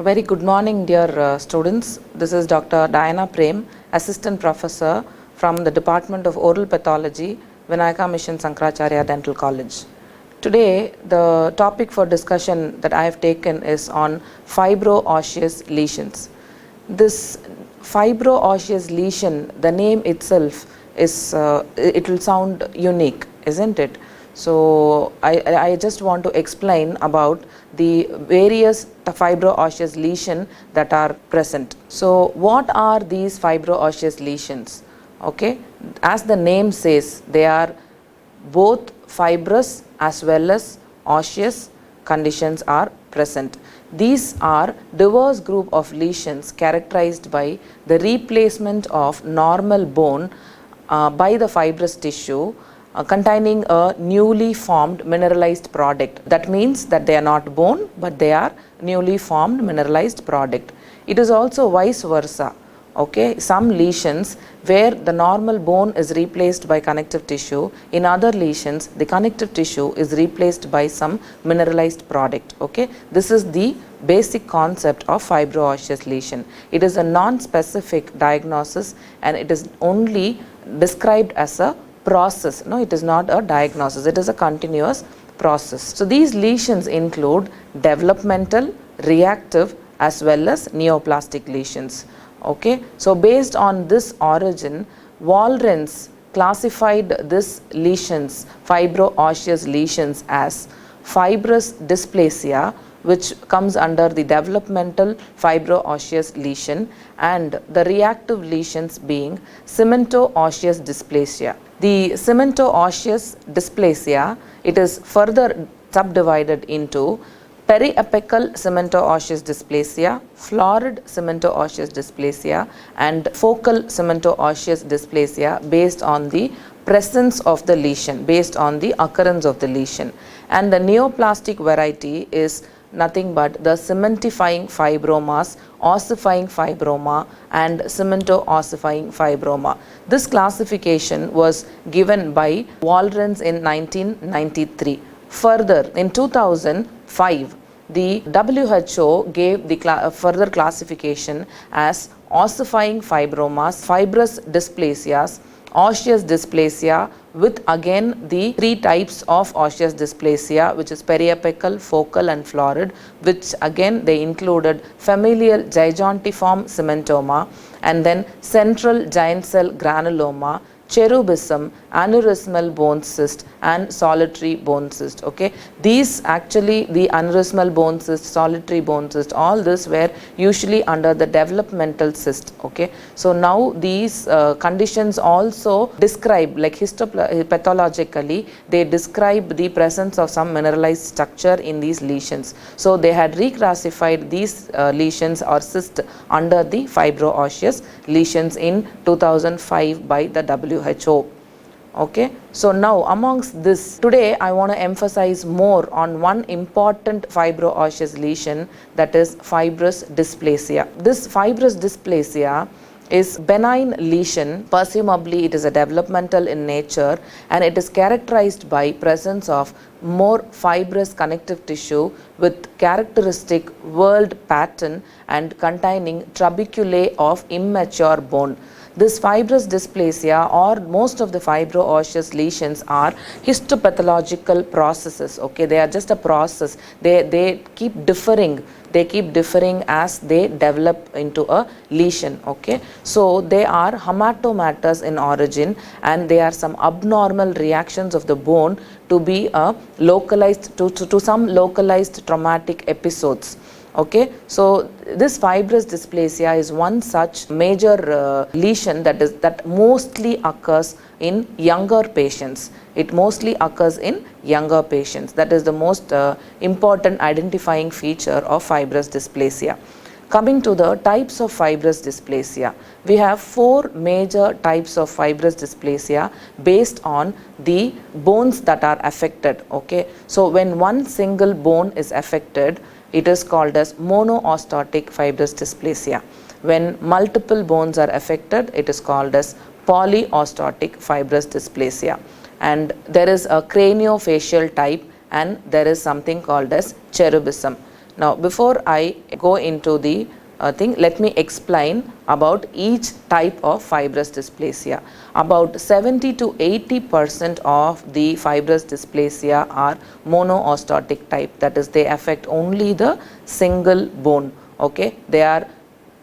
Very good morning, dear students. This is Dr. Diana Prem, Assistant Professor from the Department of Oral Pathology, Vinayaka Mission Sankaracharya Dental College. Today, the topic for discussion that I have taken is on fibro-osseous lesions. This fibro-osseous lesion, the name itself is, it will sound unique, isn't it? So, I just want to explain about the various fibro-osseous lesions that are present. So, what are these fibro-osseous lesions? Okay, as the name says, they are both fibrous as well as osseous conditions are present. These are diverse group of lesions characterized by the replacement of normal bone by the fibrous tissue containing a newly formed mineralized product. That means that they are not bone, but they are newly formed mineralized product. It is also vice versa. Okay, some lesions where the normal bone is replaced by connective tissue, in other lesions the connective tissue is replaced by some mineralized product. Okay, this is the basic concept of fibro-osseous lesion. It is a non-specific diagnosis and it is only described as a process. No, it is not a diagnosis, it is a continuous process. So these lesions include developmental, reactive as well as neoplastic lesions. Okay, so based on this origin, Walrens classified these lesions, fibro-osseous lesions, as fibrous dysplasia, which comes under the developmental fibro-osseous lesion, and the reactive lesions being cemento-osseous dysplasia. The cemento-osseous dysplasia, it is further subdivided into periapical cemento-osseous dysplasia, florid cemento-osseous dysplasia, and focal cemento-osseous dysplasia based on the presence of the lesion, based on the occurrence of the lesion. And the neoplastic variety is nothing but the cementifying fibromas, ossifying fibroma, and cemento-ossifying fibroma. This classification was given by Walrens in 1993. Further, in 2005, the WHO gave the further classification as ossifying fibromas, fibrous dysplasias, osseous dysplasia, with again the three types of osseous dysplasia, which is periapical, focal and florid, which again they included familial gigantiform cementoma, and then central giant cell granuloma, cherubism, aneurysmal bone cyst, and solitary bone cyst. Okay, these actually, the aneurysmal bone cyst, solitary bone cyst, all this were usually under the developmental cyst. Okay, so now these conditions also describe, like histopathologically, they describe the presence of some mineralized structure in these lesions. So they had reclassified these lesions or cysts under the fibro-osseous lesions in 2005 by the WHO. Okay, so now amongst this, today I want to emphasize more on one important fibro-osseous lesion, that is fibrous dysplasia. This fibrous dysplasia is benign lesion, presumably it is a developmental in nature, and it is characterized by presence of more fibrous connective tissue with characteristic whorled pattern and containing trabeculae of immature bone. This fibrous dysplasia, or most of the fibro-osseous lesions, are histopathological processes. Okay, they are just a process. They keep differing. They keep differing as they develop into a lesion. Okay, so they are hematomatous in origin, and they are some abnormal reactions of the bone to be localized to some localized traumatic episodes. Okay, so this fibrous dysplasia is one such major lesion that mostly occurs in younger patients. It mostly occurs in younger patients. That is the most important identifying feature of fibrous dysplasia. Coming to the types of fibrous dysplasia, we have four major types of fibrous dysplasia based on the bones that are affected. Okay, so when one single bone is affected, it is called as monoostotic fibrous dysplasia. When multiple bones are affected, it is called as polyostotic fibrous dysplasia. And there is a craniofacial type, and there is something called as cherubism. Now, before I go into the thing, let me explain about each type of fibrous dysplasia. About 70 to 80% of the fibrous dysplasia are monoostotic type, that is, they affect only the single bone. Okay, they are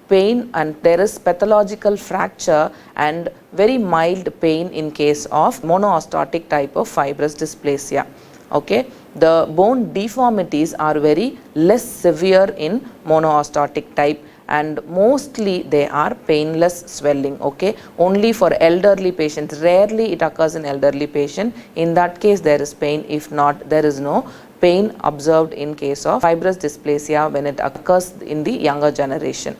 pain and there is pathological fracture and very mild pain in case of monoostotic type of fibrous dysplasia. Okay, the bone deformities are very less severe in monoostotic type and mostly they are painless swelling. Okay, only for elderly patients, rarely it occurs in elderly patient. In that case there is pain, if not there is no pain observed in case of fibrous dysplasia when it occurs in the younger generation.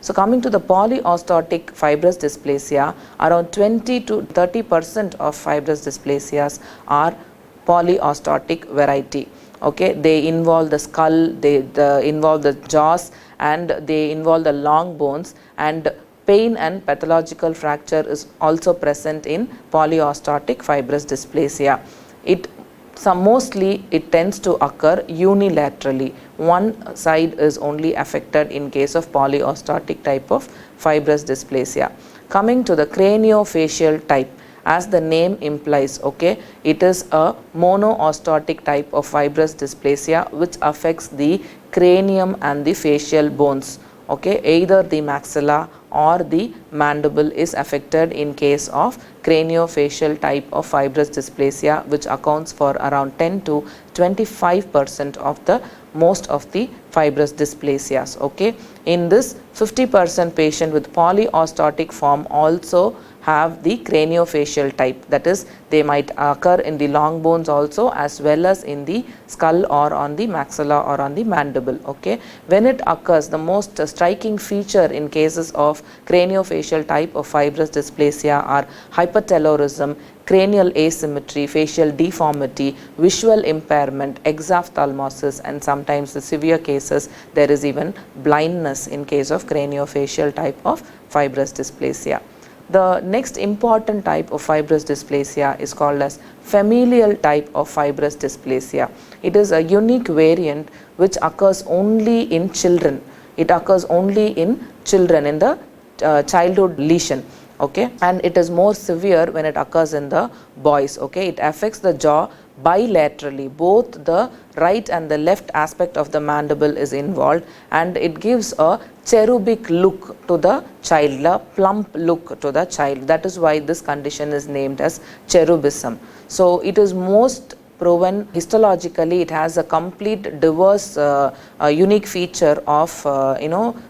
So, coming to the polyostotic fibrous dysplasia, around 20 to 30% of fibrous dysplasias are polyostotic variety. Okay, they involve the skull, they involve the jaws, and they involve the long bones, and pain and pathological fracture is also present in polyostotic fibrous dysplasia. Mostly it tends to occur unilaterally. One side is only affected in case of polyostotic type of fibrous dysplasia. Coming to the craniofacial type, as the name implies, okay, it is a monoostotic type of fibrous dysplasia which affects the cranium and the facial bones. Okay, either the maxilla or the mandible is affected in case of craniofacial type of fibrous dysplasia, which accounts for around 10 to 25% of the most of the fibrous dysplasias. Okay, in this 50% patient with polyostotic form also have the craniofacial type, that is, they might occur in the long bones also as well as in the skull or on the maxilla or on the mandible. Okay, when it occurs, the most striking feature in cases of craniofacial type of fibrous dysplasia are hypertelorism, cranial asymmetry, facial deformity, visual impairment, exophthalmosis, and sometimes the severe cases there is even blindness in case of craniofacial type of fibrous dysplasia. The next important type of fibrous dysplasia is called as familial type of fibrous dysplasia. It is a unique variant which occurs only in children. It occurs only in children in the childhood lesion. Okay, and it is more severe when it occurs in the boys. Okay, it affects the jaw bilaterally, both the right and the left aspect of the mandible is involved, and it gives a cherubic look to the child, a plump look to the child. That is why this condition is named as cherubism. So it is most proven histologically. It has a complete diverse unique feature of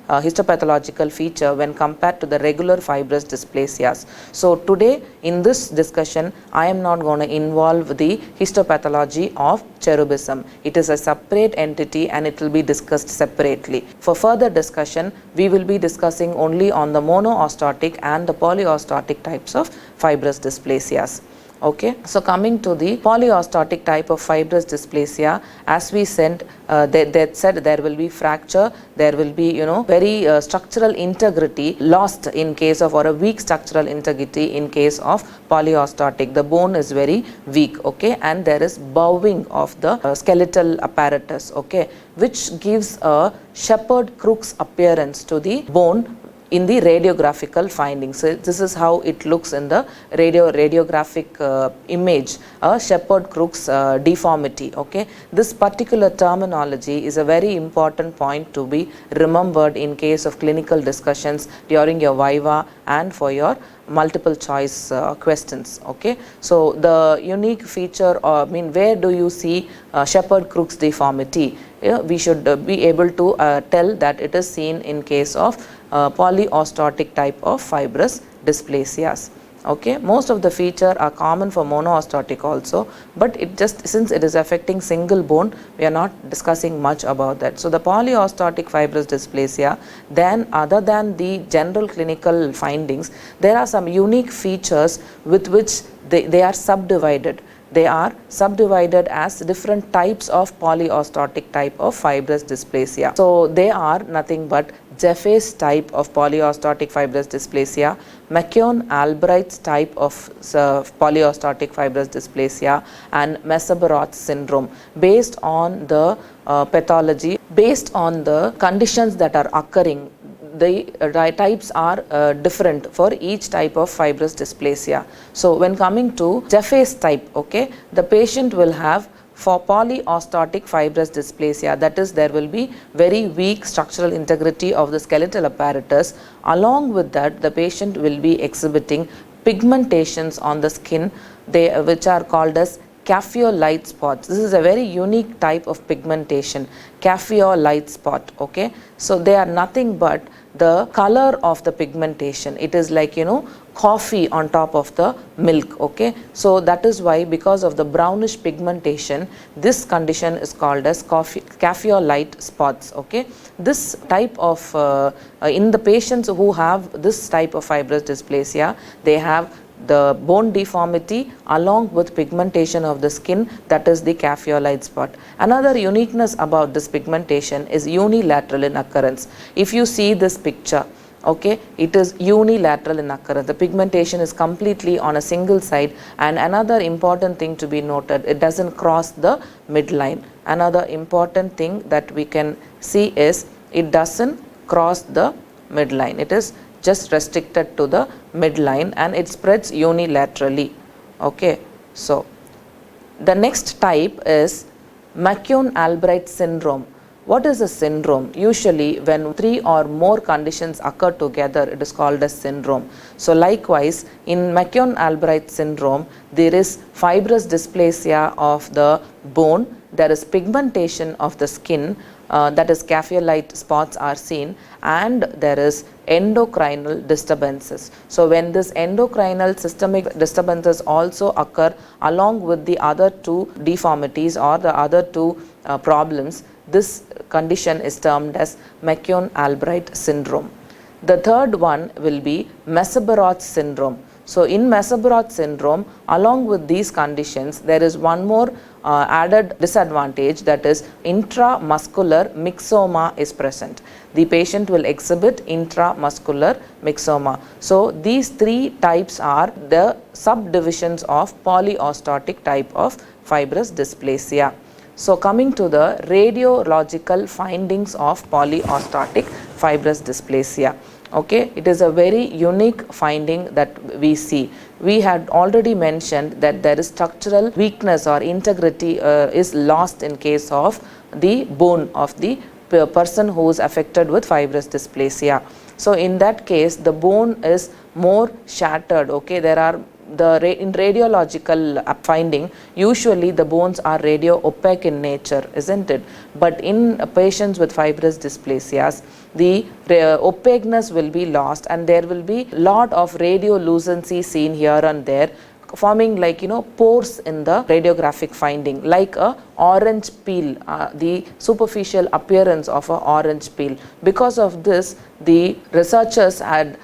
histopathological feature when compared to the regular fibrous dysplasias. So today in this discussion I am not going to involve the histopathology of cherubism. It is a separate entity and it will be discussed separately. For further discussion we will be discussing only on the monoostotic and the polyostotic types of fibrous dysplasias. Okay, so coming to the polyostotic type of fibrous dysplasia, as we said, they said there will be fracture, there will be very structural integrity lost in case of, or a weak structural integrity in case of polyostotic. The bone is very weak. Okay, and there is bowing of the skeletal apparatus. Okay, which gives a shepherd crooks appearance to the bone in the radiographical findings. So this is how it looks in the radiographic image, a shepherd crooks deformity. Okay, this particular terminology is a very important point to be remembered in case of clinical discussions during your viva and for your multiple choice questions. Okay, so the unique feature, where do you see shepherd crooks deformity? We should be able to tell that it is seen in case of polyostotic type of fibrous dysplasias. Okay, most of the feature are common for monoostotic also, but it just, since it is affecting single bone, we are not discussing much about that. So the polyostotic fibrous dysplasia, then other than the general clinical findings, there are some unique features with which they are subdivided. They are subdivided as different types of polyostotic type of fibrous dysplasia. So they are nothing but Jeffe's type of polyostotic fibrous dysplasia, McKeown-Albright's type of polyostotic fibrous dysplasia, and Meseberot's syndrome. Based on the pathology, based on the conditions that are occurring, the types are different for each type of fibrous dysplasia. So when coming to Jeffe's type, okay, the patient will have, for polyostotic fibrous dysplasia, that is, there will be very weak structural integrity of the skeletal apparatus. Along with that, the patient will be exhibiting pigmentations on the skin, which are called as capheo-light spots. This is a very unique type of pigmentation, capheo-light spot. Okay, so they are nothing but the color of the pigmentation. It is like, coffee on top of the milk. Okay, so that is why, because of the brownish pigmentation, this condition is called as capheo-light spots. Okay, this type of in the patients who have this type of fibrous dysplasia, they have the bone deformity along with pigmentation of the skin, that is the capheo-light spot. Another uniqueness about this pigmentation is unilateral in occurrence. If you see this picture, okay, it is unilateral in occurrence. The pigmentation is completely on a single side, and another important thing to be noted, it doesn't cross the midline. Another important thing that we can see is it doesn't cross the midline. It is just restricted to the midline and it spreads unilaterally. Okay, so the next type is McKeown-Albright syndrome. What is a syndrome? Usually when 3 or more conditions occur together, it is called a syndrome. So likewise, in McKeown-Albright syndrome, there is fibrous dysplasia of the bone, there is pigmentation of the skin, that is capheo-light spots are seen, and there is endocrinal disturbances. So when this endocrinal systemic disturbances also occur along with the other 2 deformities or the other 2 problems, this condition is termed as McKeown-Albright syndrome. The third one will be Meseberot's syndrome. So in Meseberot's syndrome, along with these conditions, there is one more added disadvantage, that is intramuscular myxoma is present. The patient will exhibit intramuscular myxoma. So these 3 types are the subdivisions of polyostotic type of fibrous dysplasia. So coming to the radiological findings of polyostotic fibrous dysplasia. Okay, it is a very unique finding that we see. We had already mentioned that there is structural weakness or integrity is lost in case of the bone of the person who is affected with fibrous dysplasia. So in that case, the bone is more shattered. Okay, there are in radiological finding, usually the bones are radio opaque in nature, isn't it? But in patients with fibrous dysplasias, the opaqueness will be lost and there will be lot of radiolucency seen here and there, forming like pores in the radiographic finding, like a orange peel, the superficial appearance of an orange peel. Because of this, the researchers had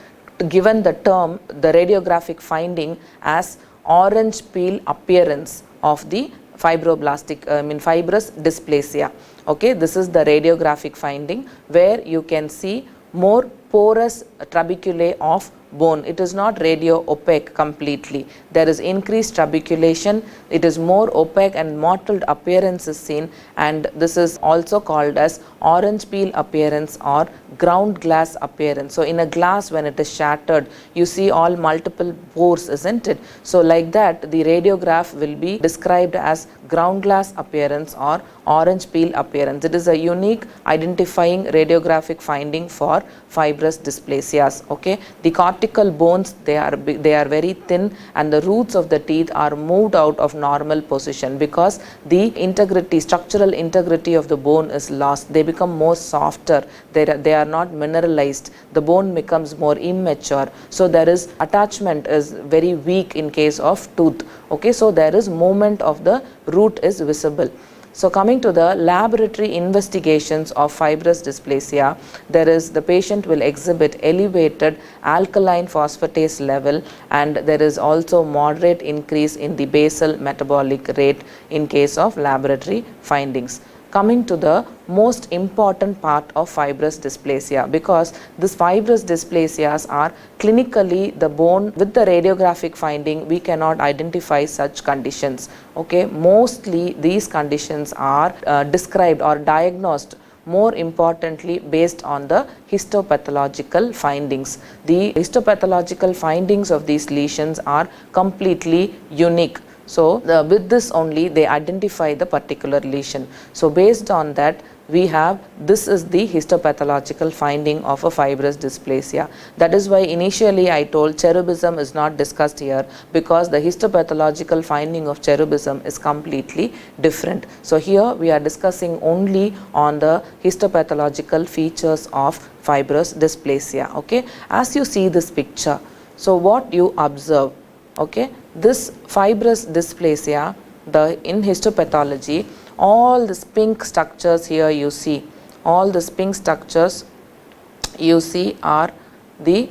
given the term, the radiographic finding, as orange peel appearance of the fibrous dysplasia. Okay, this is the radiographic finding where you can see more porous trabeculae of bone. It is not radio opaque completely. There is increased trabeculation. It is more opaque and mottled appearance is seen, and this is also called as orange peel appearance or ground glass appearance. So in a glass, when it is shattered, you see all multiple pores, isn't it? So like that, the radiograph will be described as ground glass appearance or orange peel appearance. It is a unique identifying radiographic finding for fibrous dysplasias. Okay, the cortical bones, they are very thin, and the roots of the teeth are moved out of normal position because the integrity, structural integrity of the bone is lost. They become more softer. They are not mineralized. The bone becomes more immature. So there is attachment is very weak in case of tooth. Okay, so there is movement of the root is visible. So coming to the laboratory investigations of fibrous dysplasia, there is the patient will exhibit elevated alkaline phosphatase level, and there is also moderate increase in the basal metabolic rate in case of laboratory findings. coming to the most important part of fibrous dysplasia, because these fibrous dysplasias are clinically the bone with the radiographic finding we cannot identify such conditions. Okay, mostly these conditions are described or diagnosed more importantly based on the histopathological findings. The histopathological findings of these lesions are completely unique. So with this only they identify the particular lesion. So based on that we have, this is the histopathological finding of a fibrous dysplasia. That is why initially I told cherubism is not discussed here, because the histopathological finding of cherubism is completely different. So here we are discussing only on the histopathological features of fibrous dysplasia. Okay, as you see this picture, so what you observe, okay, this fibrous dysplasia, in histopathology, all the pink structures here you see, all the pink structures you see are the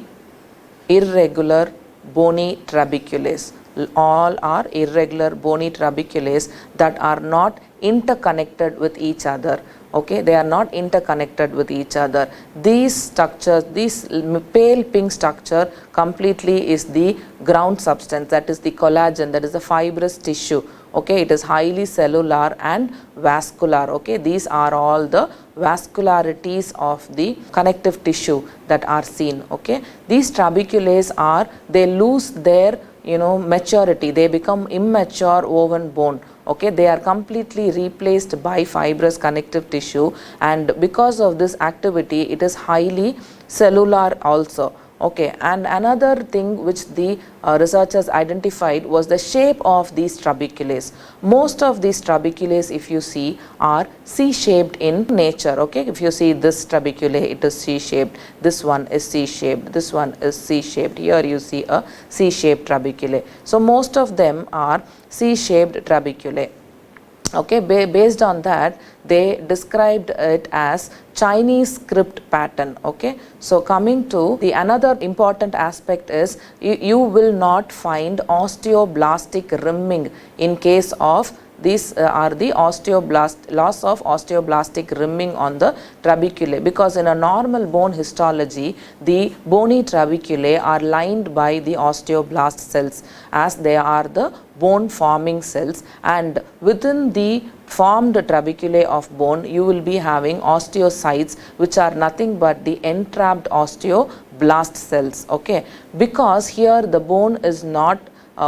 irregular bony trabeculae. All are irregular bony trabeculae that are not interconnected with each other. Okay, they are not interconnected with each other. These structures, this pale pink structure completely is the ground substance, that is the collagen, that is the fibrous tissue. Okay, it is highly cellular and vascular. Okay, these are all the vascularities of the connective tissue that are seen. Okay, these trabeculae are, they lose their maturity, they become immature woven bone. Okay, they are completely replaced by fibrous connective tissue, and because of this activity it is highly cellular also. Okay, and another thing which the researchers identified was the shape of these trabeculae. Most of these trabeculae, if you see, are C-shaped in nature. Okay, if you see this trabeculae, it is C-shaped, this one is C-shaped, this one is C-shaped. Here you see a C-shaped trabeculae. So most of them are C-shaped trabeculae. Okay, based on that they described it as Chinese script pattern. Okay, so coming to the another important aspect is you will not find osteoblastic rimming in case of these are the loss of osteoblastic rimming on the trabeculae, because in a normal bone histology the bony trabeculae are lined by the osteoblast cells, as they are the bone forming cells, and within the formed trabeculae of bone you will be having osteocytes, which are nothing but the entrapped osteoblast cells. Okay, because here the bone is not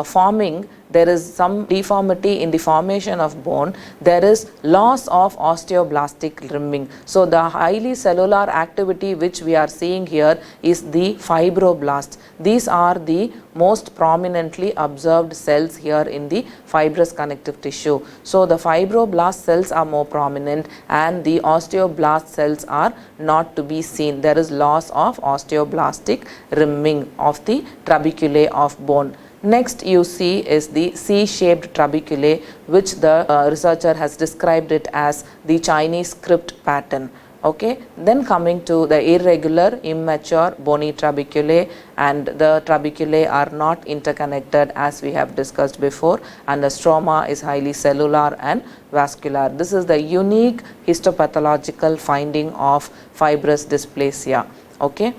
forming, there is some deformity in the formation of bone, there is loss of osteoblastic rimming. So the highly cellular activity which we are seeing here is the fibroblasts. These are the most prominently observed cells here in the fibrous connective tissue. So the fibroblast cells are more prominent and the osteoblast cells are not to be seen. There is loss of osteoblastic rimming of the trabeculae of bone. Next you see is the C-shaped trabeculae, which the researcher has described it as the Chinese script pattern. Okay, then coming to the irregular immature bony trabeculae, and the trabeculae are not interconnected as we have discussed before, and the stroma is highly cellular and vascular. This is the unique histopathological finding of fibrous dysplasia. Okay,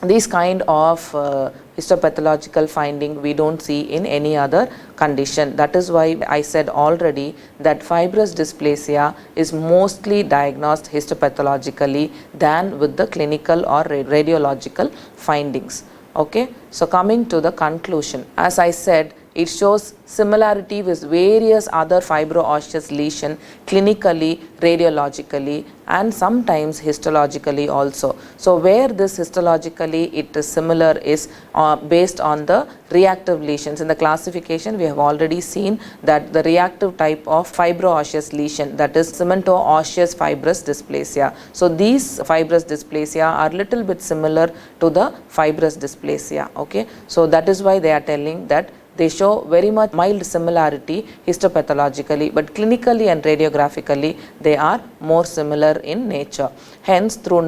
these kind of histopathological finding we don't see in any other condition. That is why I said already that fibrous dysplasia is mostly diagnosed histopathologically than with the clinical or radiological findings. Okay, so coming to the conclusion, as I said, it shows similarity with various other fibro-osseous lesion clinically, radiologically, and sometimes histologically also. So where this histologically it is similar is based on the reactive lesions. In the classification we have already seen that the reactive type of fibro-osseous lesion, that is cemento-osseous fibrous dysplasia. So these fibrous dysplasia are little bit similar to the fibrous dysplasia. Okay, so that is why they are telling that they show very much mild similarity histopathologically, but clinically and radiographically they are more similar in nature. Hence, through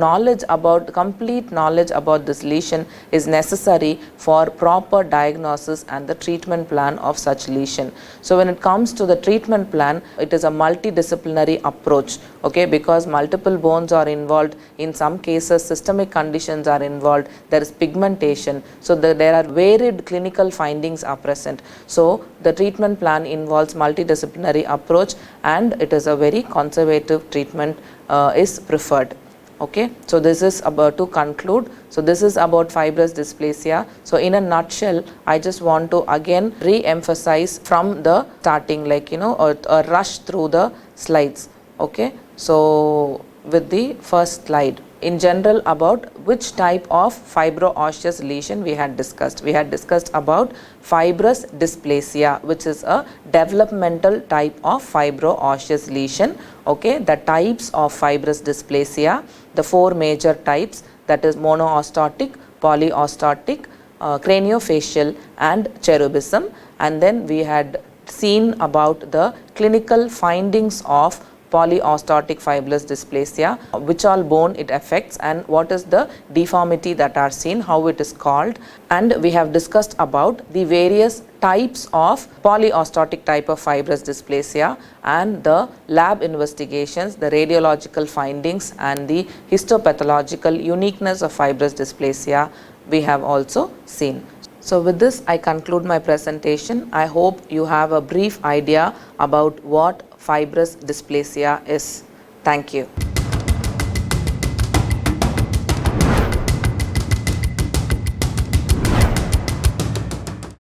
complete knowledge about this lesion is necessary for proper diagnosis and the treatment plan of such lesion. So when it comes to the treatment plan, it is a multidisciplinary approach, okay, because multiple bones are involved. In some cases systemic conditions are involved, there is pigmentation, so there are varied clinical findings are present. So the treatment plan involves multidisciplinary approach, and it is a very conservative treatment is preferred. Okay, so this is about to conclude. So this is about fibrous dysplasia. So in a nutshell, I just want to again re-emphasize from the starting, like a rush through the slides. Okay, so with the first slide, in general about which type of fibro-osseous lesion we had discussed. We had discussed about fibrous dysplasia, which is a developmental type of fibro-osseous lesion. Okay, the types of fibrous dysplasia, the four major types, that is monoostotic, polyostotic, craniofacial and cherubism. And then we had seen about the clinical findings of polyostotic fibrous dysplasia, which all bone it affects and what is the deformity that are seen, how it is called. And we have discussed about the various types of polyostotic type of fibrous dysplasia and the lab investigations, the radiological findings and the histopathological uniqueness of fibrous dysplasia we have also seen. So with this I conclude my presentation. I hope you have a brief idea about what fibrous dysplasia is. Thank you.